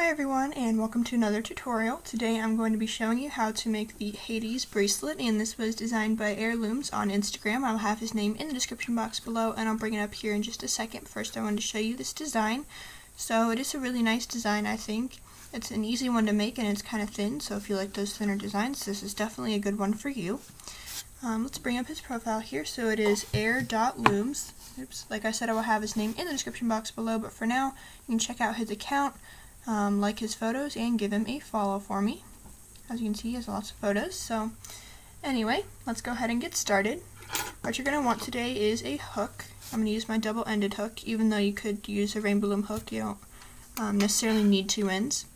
Hi everyone, and welcome to another tutorial. Today I'm going to be showing you how to make the Hades bracelet, and this was designed by heir.looms on Instagram. I'll have his name in the description box below, and I'll bring it up here in just a second. First I wanted to show you this design. So it is a really nice design, I think. It's an easy one to make, and it's kind of thin, so if you like those thinner designs, this is definitely a good one for you. Let's bring up his profile here. So it is heir.looms. Oops, like I said, I will have his name in the description box below, but for now, you can check out his account. Like his photos and give him a follow for me. As you can see, he has lots of photos. So anyway, let's go ahead and get started. What you're going to want today is a hook. I'm going to use my double-ended hook, even though you could use a rainbow loom hook. You don't necessarily need two ends.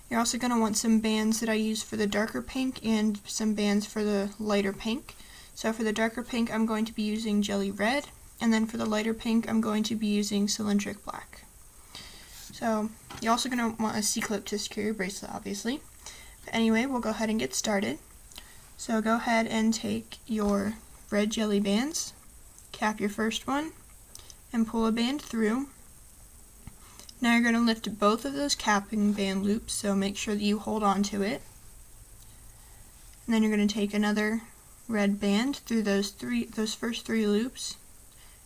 You're also going to want some bands that I use for the darker pink and some bands for the lighter pink. So for the darker pink, I'm going to be using jelly red, and then for the lighter pink, I'm going to be using cylindric black. So you're also going to want a C-clip to secure your bracelet, obviously. But anyway, we'll go ahead and get started. So go ahead and take your red jelly bands, cap your first one, and pull a band through. Now you're going to lift both of those capping band loops, so make sure that you hold on to it. And then you're going to take another red band through those first three loops,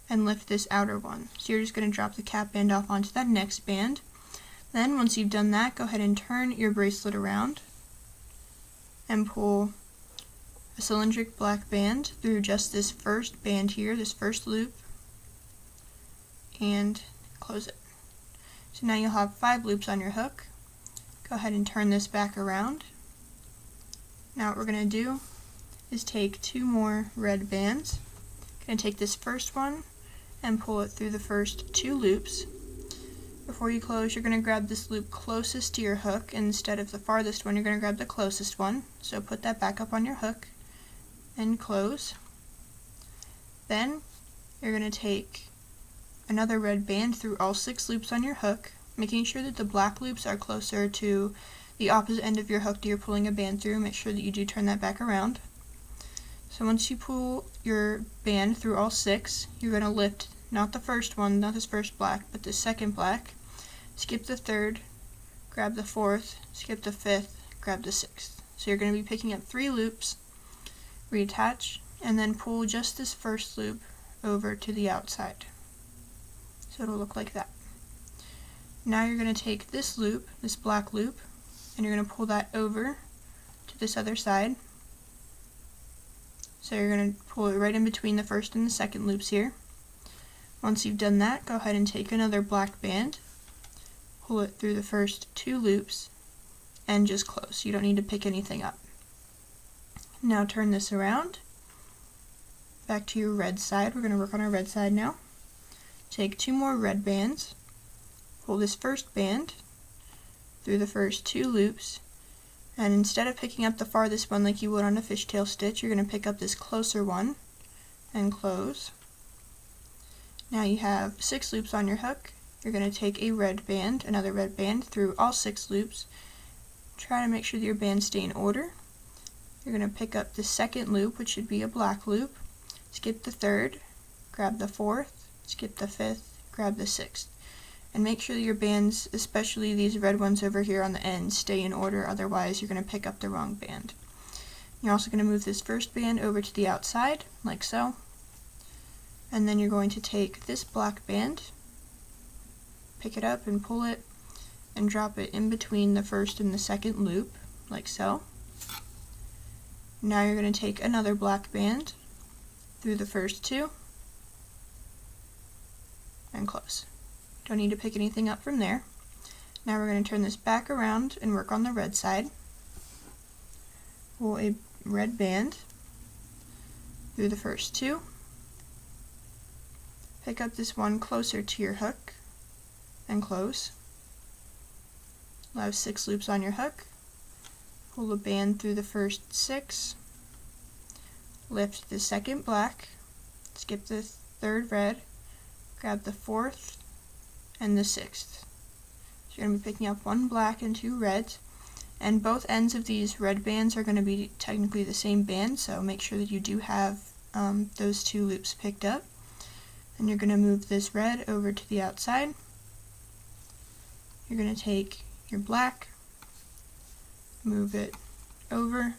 and lift this outer one. So you're just going to drop the cap band off onto that next band. Then once you've done that, go ahead and turn your bracelet around and pull a cylindric black band through just this first band here, this first loop, and close it. So now you'll have 5 loops on your hook. Go ahead and turn this back around. Now what we're going to do is take 2 more red bands. I'm going to take this first one and pull it through the first 2 loops. Before you close, you're going to grab this loop closest to your hook, and instead of the farthest one, you're going to grab the closest one. So put that back up on your hook and close. Then you're going to take another red band through all 6 loops on your hook, making sure that the black loops are closer to the opposite end of your hook that you're pulling a band through. Make sure that you do turn that back around. So once you pull your band through all 6, you're going to lift not the first one, not this first black, but the second black, skip the third, grab the fourth, skip the fifth, grab the sixth. So you're going to be picking up 3 loops, reattach, and then pull just this first loop over to the outside. So it'll look like that. Now you're going to take this loop, this black loop, and you're going to pull that over to this other side. So you're going to pull it right in between the first and the second loops here. Once you've done that, go ahead and take another black band, pull it through the first 2 loops, and just close. You don't need to pick anything up. Now turn this around, back to your red side. We're going to work on our red side now. Take 2 more red bands, pull this first band through the first 2 loops, and instead of picking up the farthest one like you would on a fishtail stitch, you're going to pick up this closer one and close. Now you have 6 loops on your hook. You're going to take a red band, another red band, through all 6 loops. Try to make sure that your bands stay in order. You're going to pick up the second loop, which should be a black loop, skip the third, grab the fourth, skip the fifth, grab the sixth. And make sure that your bands, especially these red ones over here on the end, stay in order, otherwise you're going to pick up the wrong band. You're also going to move this first band over to the outside, like so. And then you're going to take this black band, pick it up and pull it, and drop it in between the first and the second loop, like so. Now you're going to take another black band through the first 2, and close. Don't need to pick anything up from there. Now we're going to turn this back around and work on the red side. Pull a red band through the first 2. Pick up this one closer to your hook and close. You'll have 6 loops on your hook. Pull a band through the first 6. Lift the second black, skip the third red, grab the fourth and the 6th. So you're going to be picking up 1 black and 2 reds, and both ends of these red bands are going to be technically the same band, so make sure that you do have those 2 loops picked up. And you're going to move this red over to the outside. You're going to take your black, move it over,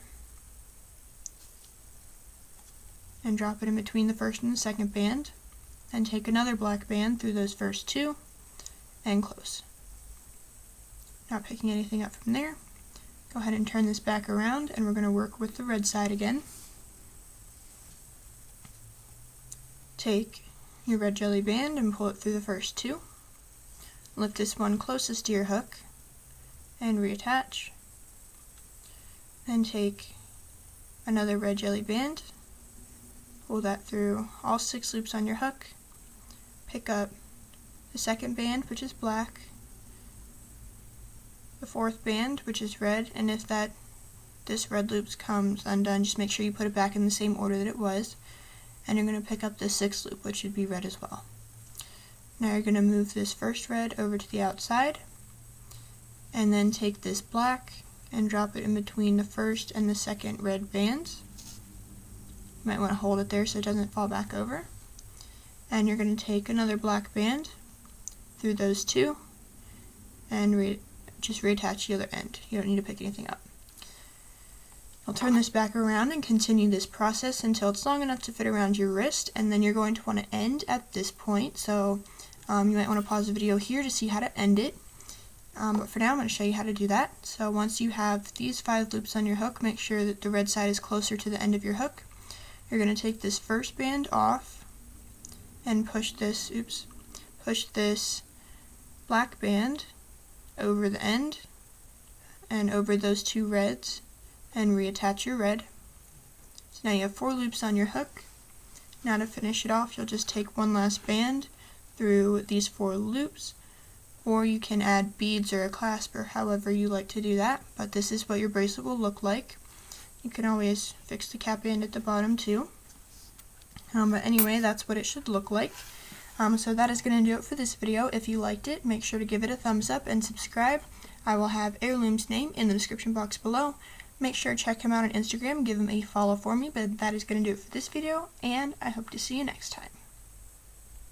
and drop it in between the first and the second band, and take another black band through those first two, and close. Not picking anything up from there. Go ahead and turn this back around, and we're going to work with the red side again. Take your red jelly band and pull it through the first two. Lift this one closest to your hook and reattach. Then take another red jelly band, pull that through all 6 loops on your hook, pick up the second band, which is black, the 4th band, which is red, and if this red loop comes undone, just make sure you put it back in the same order that it was, and you're going to pick up the 6th loop, which should be red as well. Now you're going to move this first red over to the outside, and then take this black and drop it in between the first and the second red bands. You might want to hold it there so it doesn't fall back over. And you're going to take another black band through those two, and just reattach the other end. You don't need to pick anything up. I'll turn this back around and continue this process until it's long enough to fit around your wrist, and then you're going to want to end at this point. So you might want to pause the video here to see how to end it. But for now, I'm going to show you how to do that. So once you have these 5 loops on your hook, make sure that the red side is closer to the end of your hook. You're going to take this first band off and push this black band over the end and over those 2 reds, and reattach your red. So now you have 4 loops on your hook. Now to finish it off, you'll just take one last band through these 4 loops, or you can add beads or a clasp or however you like to do that, but this is what your bracelet will look like. You can always fix the cap band at the bottom too. But anyway, that's what it should look like. So that is going to do it for this video. If you liked it, make sure to give it a thumbs up and subscribe. I will have Heirloom's name in the description box below. Make sure to check him out on Instagram, give him a follow for me, but that is going to do it for this video, and I hope to see you next time.